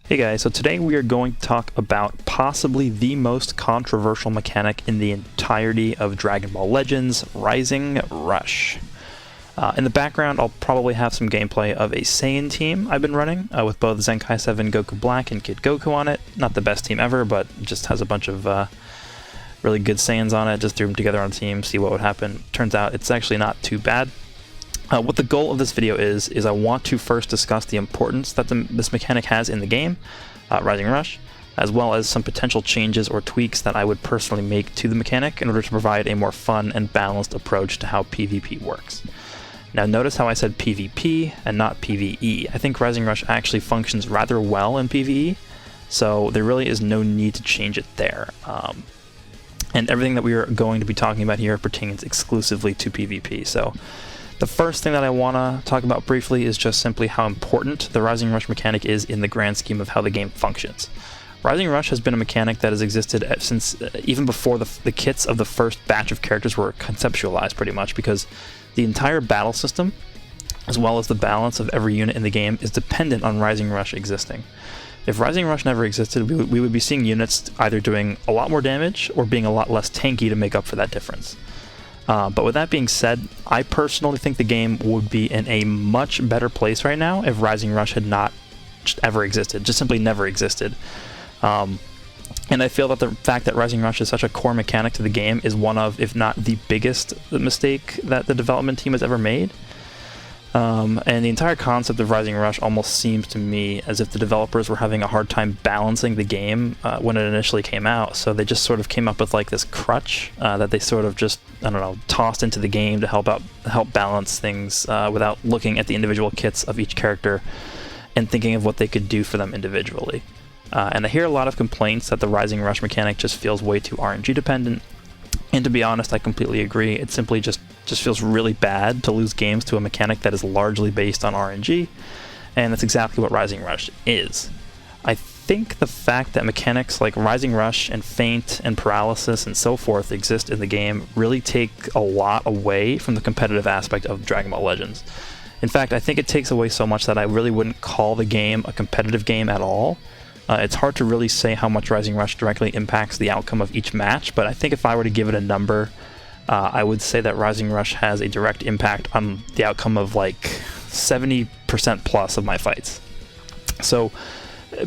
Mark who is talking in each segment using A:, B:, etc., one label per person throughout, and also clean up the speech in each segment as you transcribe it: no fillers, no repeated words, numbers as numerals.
A: Hey guys, so today we are going to talk about possibly the most controversial mechanic in the entirety of Dragon Ball Legends, Rising Rush. In the background, I'll probably have some gameplay of a Saiyan team I've been running, with both Zenkai 7 Goku Black and Kid Goku on it. Not the best team ever, but just has a bunch of really good Saiyans on it. Just threw them together on a team, see what would happen. Turns out it's actually not too bad. What the goal of this video is I want to first discuss the importance that this mechanic has in the game, Rising Rush, as well as some potential changes or tweaks that I would personally make to the mechanic in order to provide a more fun and balanced approach to how PvP works. Now notice how I said PvP and not PvE. I think Rising Rush actually functions rather well in PvE, so there really is no need to change it there. And everything that we are going to be talking about here pertains exclusively to PvP. So the first thing that I want to talk about briefly is just simply how important the Rising Rush mechanic is in the grand scheme of how the game functions. Rising Rush has been a mechanic that has existed since even before the kits of the first batch of characters were conceptualized, pretty much, because the entire battle system, as well as the balance of every unit in the game, is dependent on Rising Rush existing. If Rising Rush never existed, we would be seeing units either doing a lot more damage or being a lot less tanky to make up for that difference. But with that being said, I personally think the game would be in a much better place right now if Rising Rush had not ever existed, just simply never existed. And I feel that the fact that Rising Rush is such a core mechanic to the game is one of, if not the biggest mistake that the development team has ever made. And the entire concept of Rising Rush almost seems to me as if the developers were having a hard time balancing the game when it initially came out, so they just sort of came up with like this crutch that they sort of just, I don't know, tossed into the game to help balance things without looking at the individual kits of each character and thinking of what they could do for them individually. And I hear a lot of complaints that the Rising Rush mechanic just feels way too RNG dependent. And to be honest, I completely agree. It simply just feels really bad to lose games to a mechanic that is largely based on RNG, and that's exactly what Rising Rush is. I think the fact that mechanics like Rising Rush and Feint and Paralysis and so forth exist in the game really take a lot away from the competitive aspect of Dragon Ball Legends. In fact, I think it takes away so much that I really wouldn't call the game a competitive game at all. It's hard to really say how much Rising Rush directly impacts the outcome of each match, but I think if I were to give it a number, I would say that Rising Rush has a direct impact on the outcome of like 70% plus of my fights. So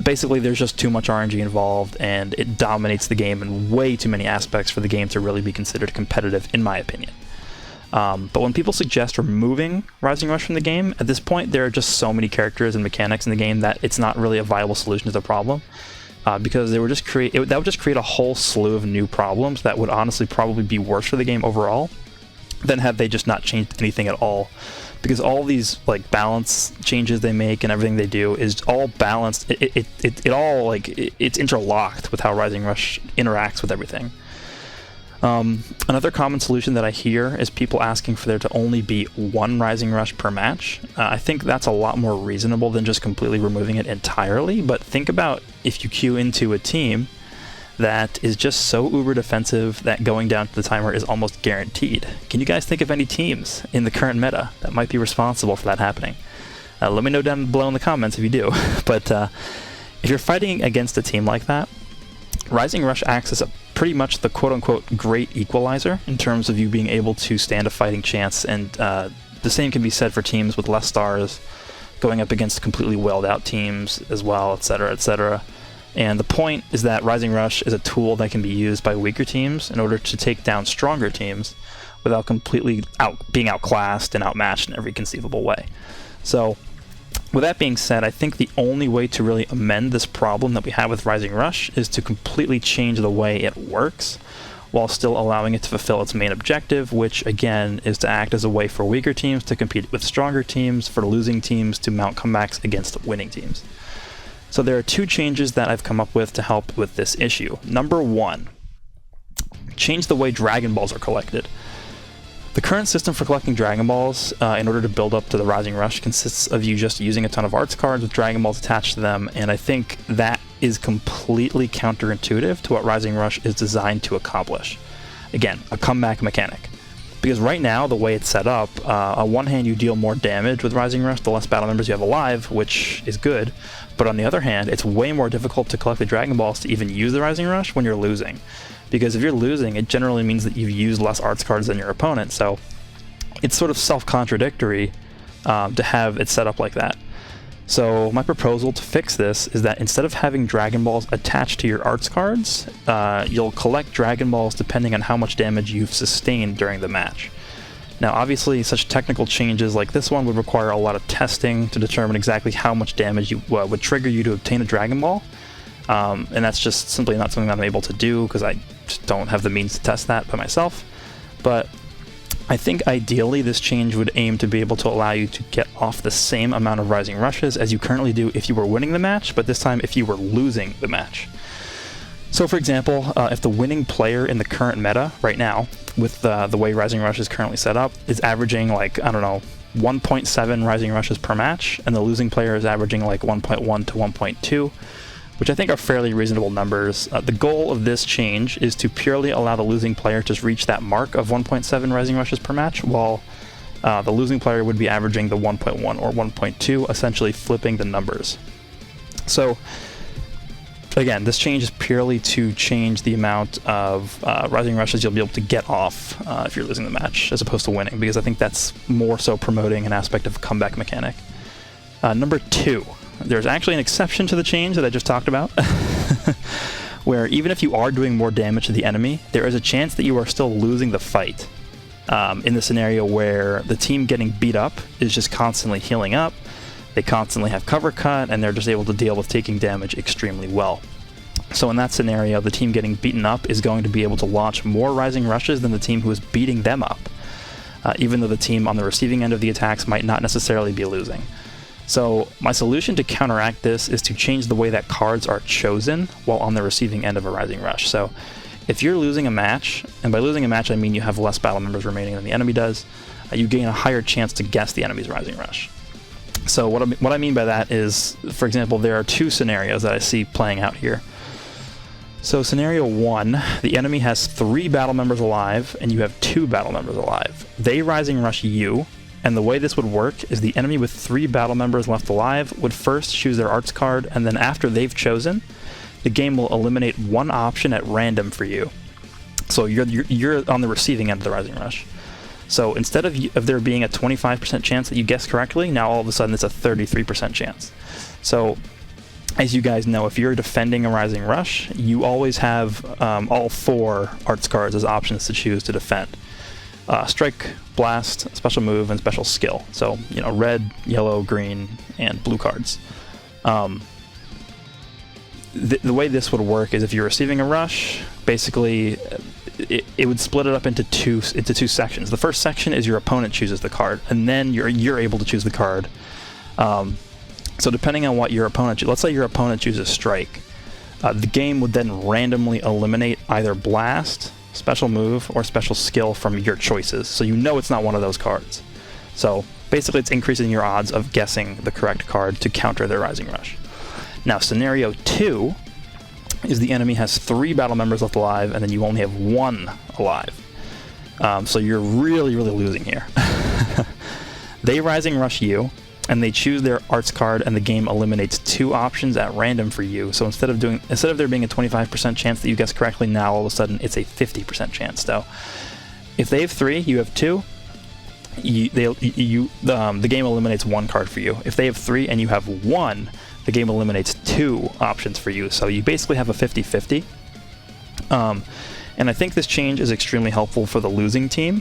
A: basically there's just too much RNG involved, and it dominates the game in way too many aspects for the game to really be considered competitive, in my opinion. But when people suggest removing Rising Rush from the game, at this point there are just so many characters and mechanics in the game that it's not really a viable solution to the problem, because that would just create a whole slew of new problems that would honestly probably be worse for the game overall than had they just not changed anything at all. Because all these like balance changes they make and everything they do is all balanced. It's interlocked with how Rising Rush interacts with everything. Another common solution that I hear is people asking for there to only be one Rising Rush per match. I think that's a lot more reasonable than just completely removing it entirely, but think about if you queue into a team that is just so uber defensive that going down to the timer is almost guaranteed. Can you guys think of any teams in the current meta that might be responsible for that happening? Let me know down below in the comments if you do. But if you're fighting against a team like that, Rising Rush acts as pretty much the quote-unquote great equalizer in terms of you being able to stand a fighting chance, and the same can be said for teams with less stars going up against completely welled out teams as well, etc., etc. And the point is that Rising Rush is a tool that can be used by weaker teams in order to take down stronger teams without completely being outclassed and outmatched in every conceivable way. So with that being said, I think the only way to really amend this problem that we have with Rising Rush is to completely change the way it works, while still allowing it to fulfill its main objective, which again is to act as a way for weaker teams to compete with stronger teams, for losing teams to mount comebacks against winning teams. So there are two changes that I've come up with to help with this issue. Number one, change the way Dragon Balls are collected. The current system for collecting Dragon Balls in order to build up to the Rising Rush consists of you just using a ton of arts cards with Dragon Balls attached to them, and I think that is completely counterintuitive to what Rising Rush is designed to accomplish. Again, a comeback mechanic. Because right now, the way it's set up, on one hand you deal more damage with Rising Rush the less battle members you have alive, which is good, but on the other hand, it's way more difficult to collect the Dragon Balls to even use the Rising Rush when you're losing. Because if you're losing, it generally means that you've used less arts cards than your opponent, so it's sort of self-contradictory to have it set up like that. So my proposal to fix this is that instead of having Dragon Balls attached to your arts cards, you'll collect Dragon Balls depending on how much damage you've sustained during the match. Now obviously such technical changes like this one would require a lot of testing to determine exactly how much damage would trigger you to obtain a Dragon Ball, and that's just simply not something that I'm able to do because I just don't have the means to test that by myself. But I think ideally this change would aim to be able to allow you to get off the same amount of Rising Rushes as you currently do if you were winning the match, but this time if you were losing the match. So for example, if the winning player in the current meta right now, with the way Rising Rush is currently set up, is averaging like, I don't know, 1.7 Rising Rushes per match, and the losing player is averaging like 1.1 to 1.2, which I think are fairly reasonable numbers. The goal of this change is to purely allow the losing player to reach that mark of 1.7 Rising Rushes per match, while the losing player would be averaging the 1.1 or 1.2, essentially flipping the numbers. So again, this change is purely to change the amount of Rising Rushes you'll be able to get off if you're losing the match, as opposed to winning, because I think that's more so promoting an aspect of a comeback mechanic. Number 2. There's actually an exception to the change that I just talked about, where even if you are doing more damage to the enemy, there is a chance that you are still losing the fight. In the scenario where the team getting beat up is just constantly healing up, they constantly have cover cut, and they're just able to deal with taking damage extremely well. So in that scenario, the team getting beaten up is going to be able to launch more Rising Rushes than the team who is beating them up, even though the team on the receiving end of the attacks might not necessarily be losing. So my solution to counteract this is to change the way that cards are chosen while on the receiving end of a Rising Rush. So if you're losing a match, and by losing a match I mean you have less battle members remaining than the enemy does, you gain a higher chance to guess the enemy's Rising Rush. So what I mean by that is, for example, there are 2 scenarios that I see playing out here. So scenario 1, the enemy has 3 battle members alive and you have 2 battle members alive. They Rising Rush you, and the way this would work is the enemy with 3 battle members left alive would first choose their arts card, and then after they've chosen, the game will eliminate one option at random for you. So you're on the receiving end of the Rising Rush. So instead of there being a 25% chance that you guess correctly, now all of a sudden it's a 33% chance. So as you guys know, if you're defending a Rising Rush, you always have all 4 arts cards as options to choose to defend. Strike, blast, special move, and special skill. So, you know, red, yellow, green, and blue cards. The way this would work is if you're receiving a rush, basically it would split it up into two sections. The first section is your opponent chooses the card, and then you're able to choose the card. So depending on what your opponent let's say your opponent chooses strike, the game would then randomly eliminate either blast, special move, or special skill from your choices, so you know it's not one of those cards. So basically it's increasing your odds of guessing the correct card to counter their Rising Rush. Now scenario 2 is the enemy has 3 battle members left alive and then you only have 1 alive. So you're really losing here. They Rising Rush you, and they choose their arts card, and the game eliminates 2 options at random for you. So instead of there being a 25% chance that you guess correctly, now all of a sudden it's a 50% chance. So if they have 3, you have 2. The game eliminates 1 card for you. If they have 3 and you have 1, the game eliminates 2 options for you. So you basically have a 50-50. And I think this change is extremely helpful for the losing team,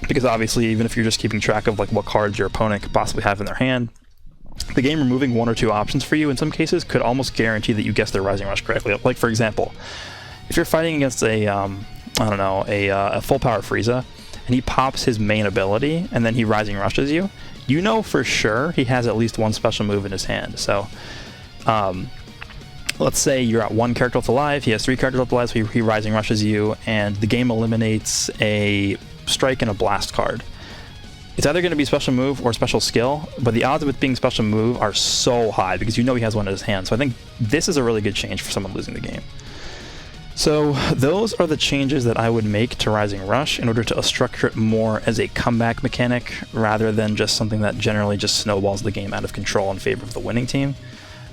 A: because obviously even if you're just keeping track of like what cards your opponent could possibly have in their hand, the game removing 1 or 2 options for you in some cases could almost guarantee that you guess their Rising Rush correctly. Like for example, if you're fighting against a full power Frieza, and he pops his main ability and then he Rising Rushes you, you know for sure he has at least 1 special move in his hand. So let's say you're at 1 character left alive, he has 3 characters left alive, so he Rising Rushes you, and the game eliminates a strike and a blast card. It's either going to be special move or special skill, but the odds of it being special move are so high because you know he has 1 in his hand. So I think this is a really good change for someone losing the game. So those are the changes that I would make to Rising Rush in order to structure it more as a comeback mechanic rather than just something that generally just snowballs the game out of control in favor of the winning team.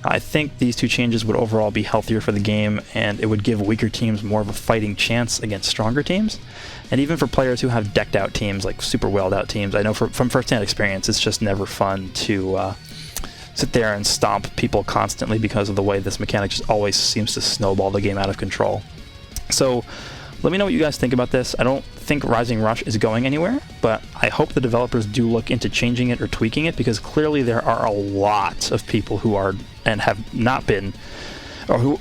A: I think these two changes would overall be healthier for the game, and it would give weaker teams more of a fighting chance against stronger teams. And even for players who have decked out teams, like super welled out teams, I know from first-hand experience it's just never fun to sit there and stomp people constantly because of the way this mechanic just always seems to snowball the game out of control. So let me know what you guys think about this. I don't think Rising Rush is going anywhere, but I hope the developers do look into changing it or tweaking it, because clearly there are a lot of people who are and have not been, or who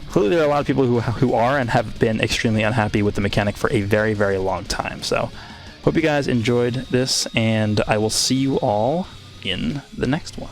A: clearly there are a lot of people who are and have been extremely unhappy with the mechanic for a very, very long time. So hope you guys enjoyed this, and I will see you all in the next one.